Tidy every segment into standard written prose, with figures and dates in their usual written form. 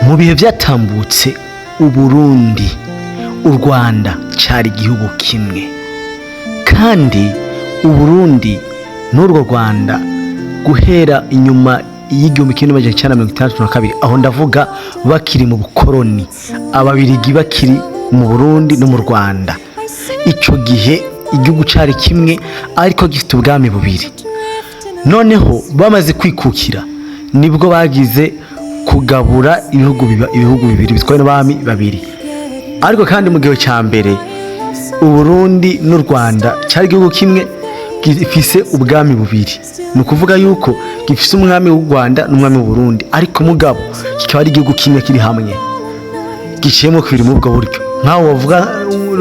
mu bihe byatambutse Uburundi u Rwanda cyari igihugu kimwe, kandi Uburundi n'urwo Rwanda guhera inyuma y'igihumbi kimwe n'amajana icyenda na mirongo itandatu na kabiri, aho ndavuga bakiri mu bukoroni, ababirigi bakiri mu Burundi no mu Rwanda. Icyo gihe igihugu cyari kimwe ariko gifite ubwami bubiri. Noneho bamaze kwikukira nibwo bagize kugabura ibihugu bibiri bitwaye n'abami babiri. Ariko kandi mu gihe cya mbere Uburundi n'u Rwanda cyari igihugu kimwe gifise ubwami bubiri. Ni ukuvuga yuko gifise umwami w'u Rwanda n'umwami w'u Burundi, ariko mugabo kikaba ari igihugu kimwe kiri hamwe giciyemo kubiri mu bwo buryo. Nkaho wavuga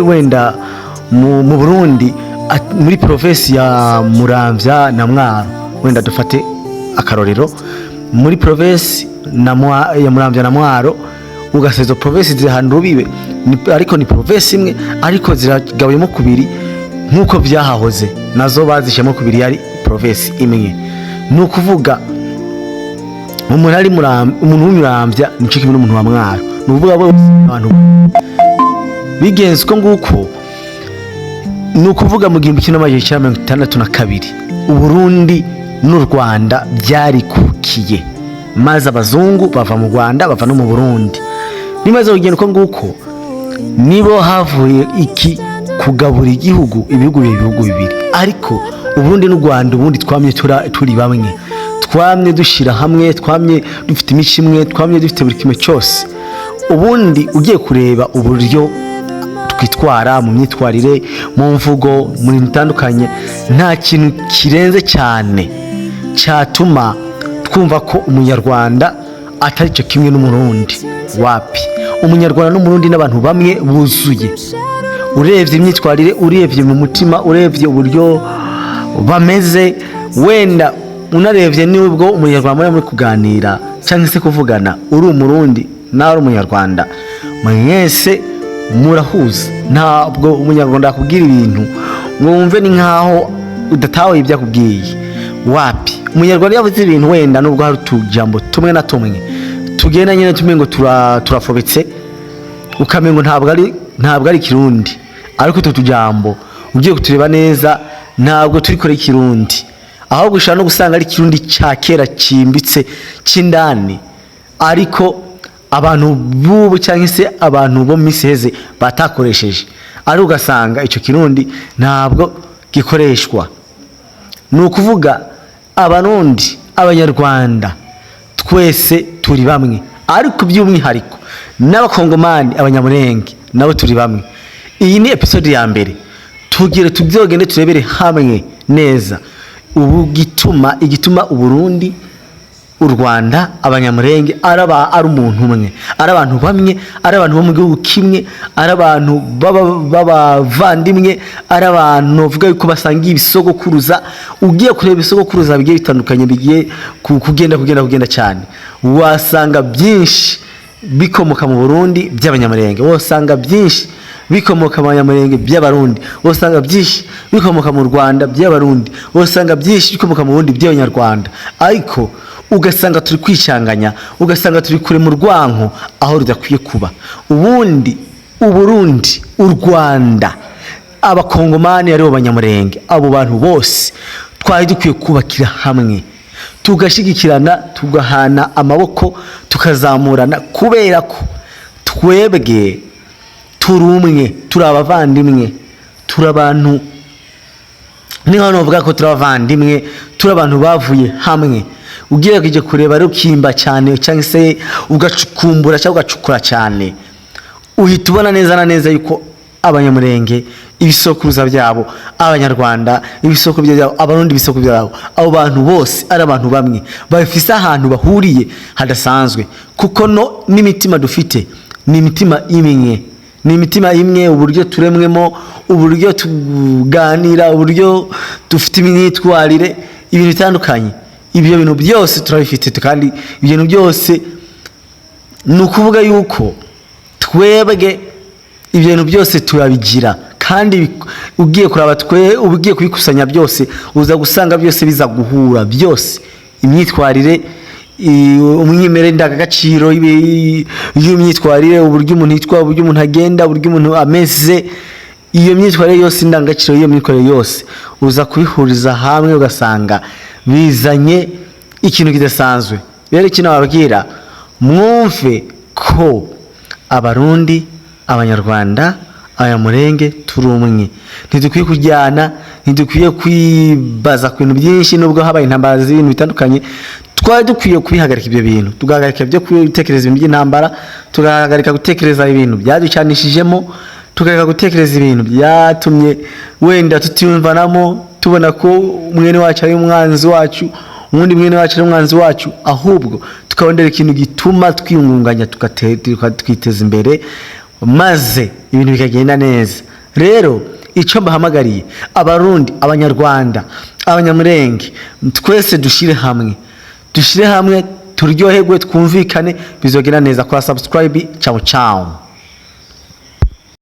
wenda mu Burundi muri provinsi ya Muramvya na Mwaro, wenda dufate akarorero muri provinsi ya Muramvya na Mwaro, ugasezo provinsi ziri ahantu rubibe ariko ni provinsi imwe ariko ziragabuyemo kubiri nkuko byahahoze, nazo bazishemo kubiri yari provinsi imwe. Ni ukuvuga umuntu w'Umuramvya nico kimwe n'umuntu wa Mwaro. Ni ukuvuga bo abantu bigenze uko nguko. Ni ukuvuga mu gihumbi kimwe n'amajana icyenda na mirongo itandatu na kabiri Uburundi n'u Rwanda byarikukiye, maze abazungu bava mu Rwanda bava no mu Burundi. Nimaze kugenda uko nguko nibo havuye iki kugabura ibihugu bibiri. Ariko Uburundi n'u Rwanda ubundi twamye turi bamwe, twamye dushira hamwe, twamye dufite imico imwe, twamye dufite buri kimwe cyose. Ubundi ugiye kureba uburyo twitwara mu myitwarire, mu mvugo, mu bintu bitandukanye, nta kintu kirenze cyane cyatuma twumva ko umunyarwanda atari cyo kimwe n'umurundi. Wapi, umunyarwanda n'umurundi n'abantu bamwe buzuye. Urebye imyitwarire, urebye mu mutima, urebye uburyo bameze, wenda unarebye nubwo umunyarwanda muri kuganira cyangwa se kuvugana, uri umurundi nawe uri umunyarwanda, mwese murahuza. Ntabwo umunyarwanda akubwira ibintu ngo wumve ni nkaho udatawe ibyo akubwiye. Wapi, umunyarwanda yavuze ibintu wenda nubwo hari utujambo tumwe na tumwe tugenda nyine tumwe ngo turafobetse, ukamengo ntabwo ari Kirundi, ariko utu tujambo ugiye kutureba neza ntabwo turi kore Kirundi, ahubwo ushaka no gusanga ari Kirundi cya kera cimbitse cy'indani, ariko abantu bubu cyangwa se abantu bo miseze batakoresheje, ari ugasanga icyo Kirundi ntabwo gikoreshwa. Ni ukuvuga Abarundi, Abanyarwanda twese turi bamwe, ariko by'umwihariko n'Abakongomani, Abanyamurenge nabo turi bamwe. Iyi ni episode ya mbere, tubyogende turebere hamwe neza igituma Uburundi, u Rwanda, Abanyamurenge ari umuntu umwe, ari abantu bamwe, ari abantu bo mu gihugu kimwe, ari abantu b'abavandimwe, ari abantu bavuga yuko basangiye ibisogokuruza. Ugiye kureba ibisogokuruza bigiye bitandukanye, bigiye kugenda cyane, wasanga byinshi bikomoka mu Burundi by'Abanyamurenge, wasanga byinshi bikomoka mu Banyamurenge by'Abarundi, wasanga byinshi bikomoka mu Rwanda by'Abarundi, wasanga byinshi bikomoka mu Burundi by'Abanyarwanda. Ariko ugasanga turi kwicanganya, ugasanga turi kure mu rwanko aho rudakwiye kuba. Ubundi Uburundi, u Rwanda, Abakongomani aribo Banyamurenge, abo bantu bose twari dukwiye kubakira hamwe, tugashigikirana, tugahana amaboko, tukazamurana, kubera ko twebwe turi umwe, turi abavandimwe, turi abantu, ni hano bavuga ko turi abavandimwe, turi abantu bavuye hamwe. Ugiye kujya kureba rukimba cyane cyangwa se ugacukumbura cyangwa ugacukura cyane, uhita ubona neza na neza yuko Abanyamurenge ibisokuruza byabo, Abanyarwanda ibisokuruza byabo, Abarundi ibisokuruza byabo, abo bantu bose ari abantu bamwe, bafise ahantu bahuriye hadasanzwe, kuko no n'imitima dufite ni imitima imwe, ni imitima imwe. Uburyo turemwemo, uburyo tuganira, uburyo dufite imyitwarire, ibintu bitandukanye, ibyo bintu byose turabifite, kandi ibyo bintu byose ni ukuvuga yuko twebwe ibyo bintu byose turabigira, kandi ugiye kuraba ugiye kubikusanya byose uza gusanga byose biza guhura, byose imyitwarire, umwimerere ndangagaciro y'imyitwarire, uburyo umuntu yitwara, uburyo umuntu agenda, uburyo umuntu ameze, iyo myitwarire yose, indangagaciro y'iyo myitwarire yose uza kubihuriza hamwe ugasanga bizanye ikintu kidasanzwe. Rero ikintu bababwira, mwumve ko abarundi, abanyarwanda, abanyamurenge turi umwe, ntidukwiye kujyana, ntidukwiye kwibaza ku bintu byinshi. Nubwo habaye intambara z'ibintu bitandukanye, twari dukwiye kubihagarika ibyo bintu, tugahagarika byo gutekereza ibintu by'intambara, tugahagarika gutekereza ibintu byaducanishijemo, tugahagarika gutekereza ibintu byatumye wenda tutiyumvanamo, tubona ko mwene wacu ari umwanzi wacu, ubundi mwene wacu ari umwanzi wacu, ahubwo tukabondera ikintu gituma twiyungunganya, tukiteza imbere, maze ibintu bikagenda neza. Rero icyo mbahamagariye abarundi, abanyarwanda, abanyamurenge, twese dushire hamwe turyoherwe, twumvikane, bizogenda neza. Kora subscribe. Ciao ciao.